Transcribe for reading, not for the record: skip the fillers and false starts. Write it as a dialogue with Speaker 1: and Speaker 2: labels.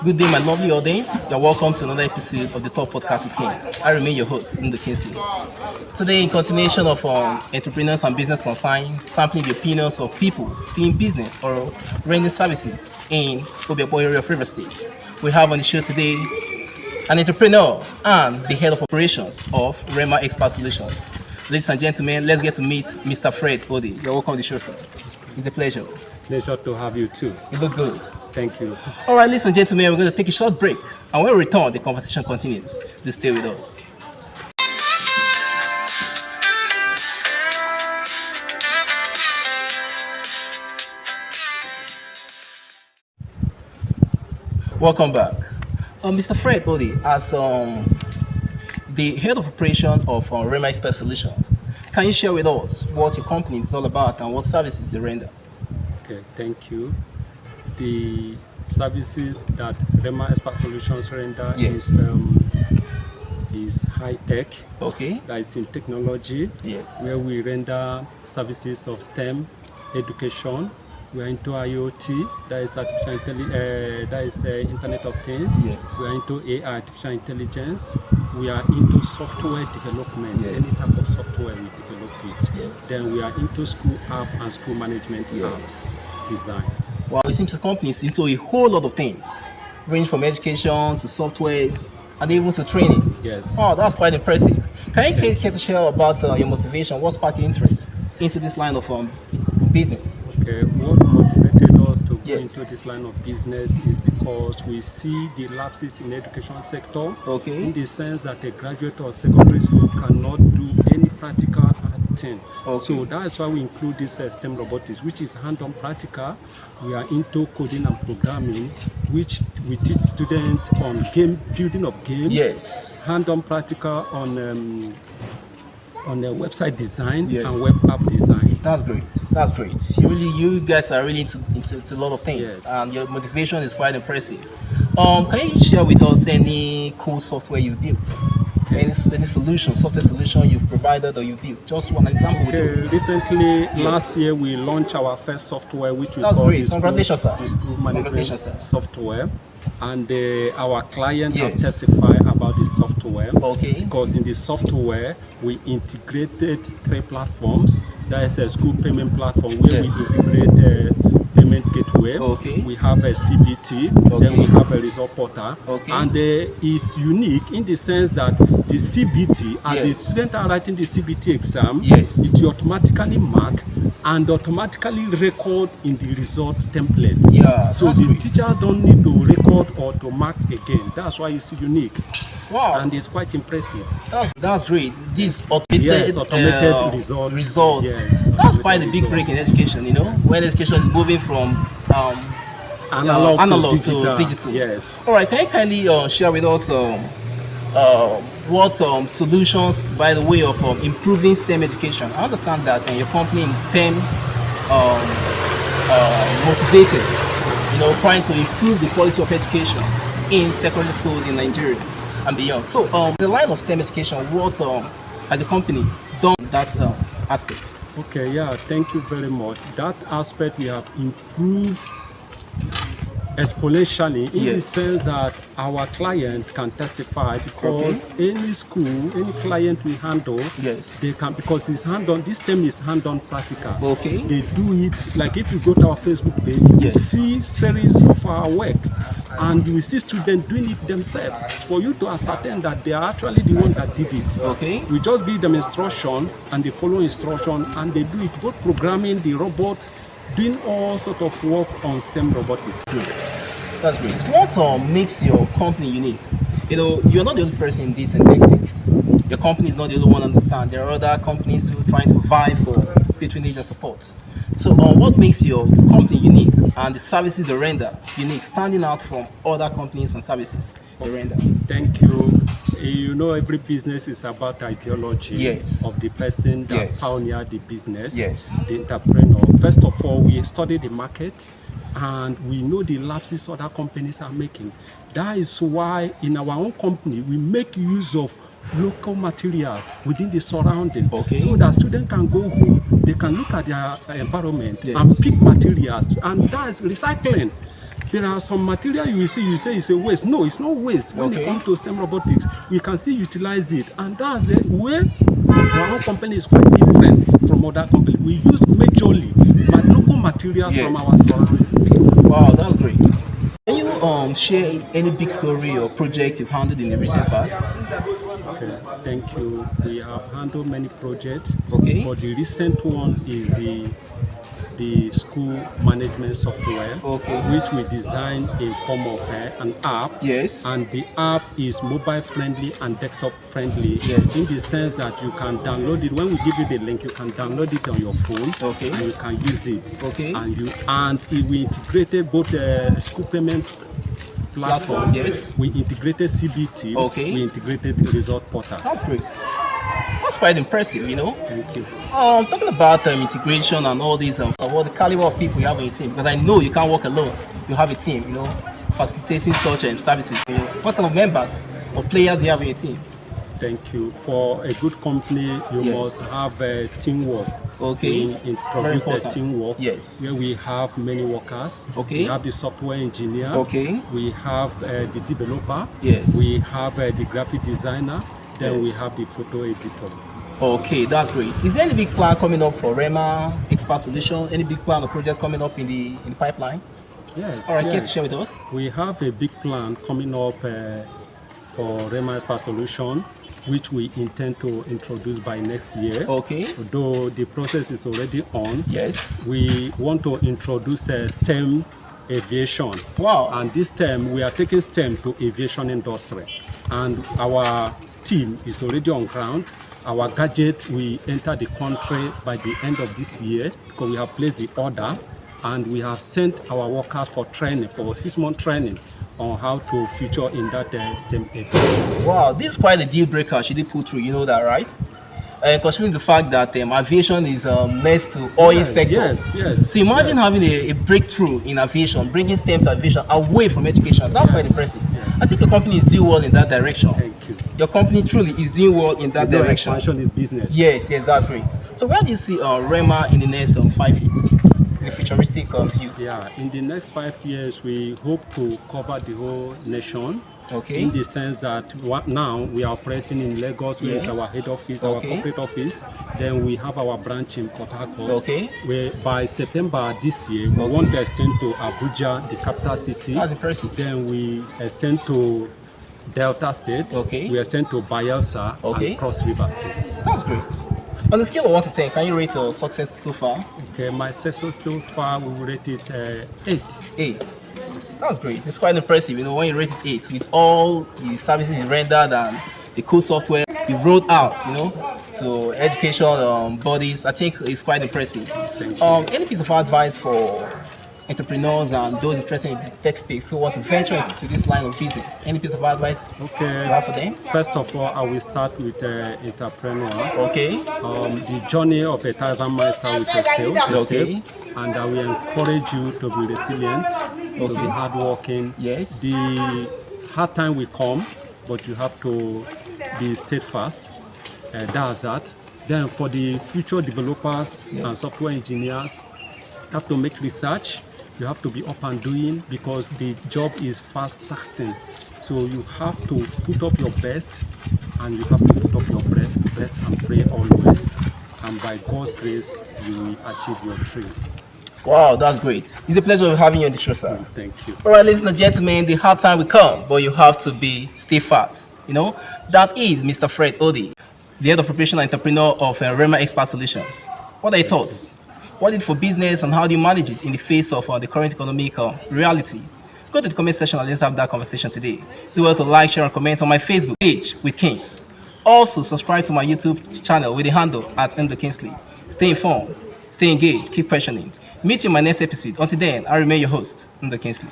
Speaker 1: Good day, my lovely audience. You're welcome to another episode of the Top Podcast with Kings. I remain your host, Ndo Kingsley. Today, in continuation of entrepreneurs and business consign, sampling the opinions of people doing business or rendering services in Obiakpo area of River State. We have on the show today an entrepreneur and the head of operations of RHEMA Expert Solutions. Ladies and gentlemen, let's get to meet Mr. Fred Odii. You're welcome to the show, sir. It's a pleasure.
Speaker 2: Pleasure to have you too.
Speaker 1: You look good.
Speaker 2: Thank you.
Speaker 1: All right, ladies and gentlemen, we're going to take a short break. And when we return, the conversation continues. Please stay with us. Welcome back. Mr. Fred Odii, as the head of operations of RHEMA Expert Solutions, can you share with us what your company is all about and what services they render?
Speaker 2: Okay, thank you. The services that RHEMA Expert Solutions render is high tech.
Speaker 1: Okay.
Speaker 2: That is in technology.
Speaker 1: Yes.
Speaker 2: Where we render services of STEM education. We are into IoT. That is Internet of Things.
Speaker 1: Yes.
Speaker 2: We are into AI, artificial intelligence. We are into software development.
Speaker 1: Yes.
Speaker 2: Any type of software we develop it.
Speaker 1: Yes.
Speaker 2: Then we are into school app and school management apps designs.
Speaker 1: Well, it seems the company is into a whole lot of things, ranging from education to softwares and even to training.
Speaker 2: Yes.
Speaker 1: Oh, that's quite impressive. Can you care to share about your motivation? What sparked your interest into this line of business?
Speaker 2: Okay, what motivated us to go
Speaker 1: Yes.
Speaker 2: into this line of business is because we see the lapses in the education sector.
Speaker 1: Okay.
Speaker 2: In the sense that a graduate or secondary school cannot do any practical thing.
Speaker 1: Okay.
Speaker 2: So that's why we include this STEM robotics, which is hand-on practical. We are into coding and programming, which we teach students on building of games.
Speaker 1: Yes.
Speaker 2: Hand-on practical on the website design
Speaker 1: Yes.
Speaker 2: and web app design.
Speaker 1: That's great. That's great. You guys are really into a lot of things,
Speaker 2: Yes.
Speaker 1: and your motivation is quite impressive. Can you share with us any cool software you've built? Any software solution you've provided or you built? Just one example.
Speaker 2: Okay, recently, last year, we launched our first software, which we
Speaker 1: That's
Speaker 2: call
Speaker 1: great.
Speaker 2: the
Speaker 1: Congratulations, sir.
Speaker 2: school
Speaker 1: Congratulations, sir.
Speaker 2: management software. And our client have
Speaker 1: Yes.
Speaker 2: testified about the software.
Speaker 1: Okay.
Speaker 2: Because in the software, we integrated 3 platforms. That is a school payment platform where
Speaker 1: Yes.
Speaker 2: we integrate payment gateway.
Speaker 1: Okay.
Speaker 2: We have a CBT.
Speaker 1: Okay.
Speaker 2: Then we have a result portal.
Speaker 1: Okay.
Speaker 2: And it's unique in the sense that the CBT, as the
Speaker 1: Yes.
Speaker 2: students are writing the CBT exam,
Speaker 1: Yes.
Speaker 2: it will automatically mark and automatically record in the result template.
Speaker 1: Yeah,
Speaker 2: So
Speaker 1: that's
Speaker 2: the
Speaker 1: great.
Speaker 2: teacher don't need to record or to mark again. That's why it's unique.
Speaker 1: Wow.
Speaker 2: And it's quite impressive.
Speaker 1: That's great. This automated,
Speaker 2: Yes, automated
Speaker 1: results.
Speaker 2: Yes,
Speaker 1: That's quite a
Speaker 2: automated
Speaker 1: big break in education, you know,
Speaker 2: Yes.
Speaker 1: when education is moving from analog to digital.
Speaker 2: Yes.
Speaker 1: All right, can you kindly share with us what solutions by the way of improving STEM education? I understand that your company is STEM motivated, you know, trying to improve the quality of education in secondary schools in Nigeria and beyond. So, the line of STEM education, what has the company done in that aspect?
Speaker 2: Okay, yeah, thank you very much. That aspect we have improved exponentially in the
Speaker 1: Yes.
Speaker 2: sense that our client can testify because any school, any client we handle,
Speaker 1: Yes.
Speaker 2: they can, because it's hand-on, this term is hand-on practical.
Speaker 1: Okay.
Speaker 2: They do it, like if you go to our Facebook page, you
Speaker 1: Yes.
Speaker 2: see series of our work and you will see students doing it themselves for you to ascertain that they are actually the one that did it.
Speaker 1: Okay.
Speaker 2: We just give them instruction and they follow instruction and they do it, both programming the robot, doing all sort of work on STEM robotics.
Speaker 1: Great. That's great. What makes your company unique? You know, you're not the only person in this space. Your company is not the only one, understand. There are other companies too trying to vie for patronage and support. So, what makes your company unique and the services they render unique, standing out from other companies and services they render?
Speaker 2: Thank you. You know, every business is about ideology
Speaker 1: Yes.
Speaker 2: of the person that
Speaker 1: Yes.
Speaker 2: pioneered the business,
Speaker 1: Yes.
Speaker 2: the entrepreneur. First of all, we study the market and we know the lapses other companies are making. That is why in our own company, we make use of local materials within the surrounding.
Speaker 1: Okay.
Speaker 2: So that students can go home, they can look at their environment
Speaker 1: Yes.
Speaker 2: and pick materials, and that's recycling. There are some material you will see, you say it's a waste. No, it's not waste. When it comes to STEM robotics, we can still utilize it. And that's where our own company is quite different from other companies. We use majorly local material from our surroundings.
Speaker 1: Wow, that's great. Can you share any big story or project you've handled in the recent past?
Speaker 2: Okay, thank you. We have handled many projects,
Speaker 1: Okay.
Speaker 2: but the recent one is the school management software, which we designed in form of an app.
Speaker 1: Yes.
Speaker 2: And the app is mobile friendly and desktop friendly,
Speaker 1: Yes.
Speaker 2: in the sense that you can download it. When we give you the link, you can download it on your phone,
Speaker 1: Okay.
Speaker 2: and you can use it.
Speaker 1: Okay.
Speaker 2: And we integrated both the school payment platform.
Speaker 1: Yes.
Speaker 2: We integrated CBT.
Speaker 1: Okay.
Speaker 2: We integrated the result portal.
Speaker 1: That's great. That's quite impressive, you know.
Speaker 2: Thank you.
Speaker 1: Talking about integration and all these, what the caliber of people you have in your team, because I know you can't work alone. You have a team, you know, facilitating such services. You know, what kind of members or players do you have in your team?
Speaker 2: Thank you. For a good company, you must have teamwork.
Speaker 1: Okay.
Speaker 2: In
Speaker 1: Very
Speaker 2: produce a
Speaker 1: important.
Speaker 2: teamwork.
Speaker 1: Yes.
Speaker 2: Where we have many workers.
Speaker 1: Okay.
Speaker 2: We have the software engineer.
Speaker 1: Okay.
Speaker 2: We have the developer.
Speaker 1: Yes.
Speaker 2: We have the graphic designer. Then we
Speaker 1: Yes.
Speaker 2: have the photo editor.
Speaker 1: Okay, that's great. Is there any big plan coming up for RHEMA Expert Solution? Any big plan or project coming up in the pipeline?
Speaker 2: Yes.
Speaker 1: All right,
Speaker 2: yes.
Speaker 1: care to share with us?
Speaker 2: We have a big plan coming up for RHEMA Expert Solution, which we intend to introduce by next year.
Speaker 1: Okay.
Speaker 2: Though the process is already on.
Speaker 1: Yes.
Speaker 2: We want to introduce STEM aviation.
Speaker 1: Wow.
Speaker 2: And this STEM, we are taking STEM to aviation industry. And our team is already on ground. Our gadget will enter the country by the end of this year, because we have placed the order, and we have sent our workers for training, for 6-month training on how to feature in that STEM aviation.
Speaker 1: Wow, this is quite a deal breaker. She did pull through, you know that, right? Considering the fact that aviation is next to oil sector.
Speaker 2: Yes, yes.
Speaker 1: So imagine having a breakthrough in aviation, bringing STEM to aviation away from education. That's quite impressive.
Speaker 2: Yes.
Speaker 1: I think your company is doing well in that direction.
Speaker 2: Thank you.
Speaker 1: Your company truly is doing well in that direction.
Speaker 2: Expansion is business.
Speaker 1: Yes, that's great. So where do you see RHEMA in the next 5 years? In the futuristic view?
Speaker 2: Yeah, in the next 5 years, we hope to cover the whole nation.
Speaker 1: Okay.
Speaker 2: In the sense that now we are operating in Lagos, where is our head office, our corporate office. Then we have our branch in Port Harcourt.
Speaker 1: Okay.
Speaker 2: Where by September this year, we want to extend to Abuja, the capital city.
Speaker 1: That's impressive.
Speaker 2: Then we extend to Delta State.
Speaker 1: Okay.
Speaker 2: We extend to Bayelsa and Cross River State.
Speaker 1: That's great. On the scale of 1 to 10, can you rate your success so far?
Speaker 2: Okay, my success so far, we will rate it 8.
Speaker 1: 8. That's great. It's quite impressive, you know, when you rate it 8 with all the services you rendered and the cool software you rolled out, you know, to education bodies. I think it's quite impressive. Any piece of advice for entrepreneurs and those interested in the tech space who want to venture into this line of business? Any piece of advice you have for them?
Speaker 2: First of all, I will start with entrepreneur.
Speaker 1: Okay.
Speaker 2: The journey of 1,000 miles are with yourself.
Speaker 1: Okay.
Speaker 2: And I will encourage you to be resilient, to be hardworking.
Speaker 1: Yes.
Speaker 2: The hard time will come, but you have to be steadfast. That's that. Then for the future developers and software engineers, you have to make research. You have to be up and doing, because the job is fast taxing. So you have to put up your best, and you have to put up your best and pray always. And by God's grace, you will achieve your dream.
Speaker 1: Wow, that's great. It's a pleasure having you on the show, sir.
Speaker 2: Thank you.
Speaker 1: All right, ladies and gentlemen, the hard time will come, but you have to be steadfast. You know, that is Mr. Fred Odii, the head of operational entrepreneur of RHEMA Expert Solutions. What are your thoughts? What is it for business, and how do you manage it in the face of the current economic reality? Go to the comment section and let's have that conversation today. Do well to like, share, and comment on my Facebook page with Kings. Also, subscribe to my YouTube channel with the handle @MDKingsley. Stay informed, stay engaged, keep questioning. Meet you in my next episode. Until then, I remain your host, MDKingsley.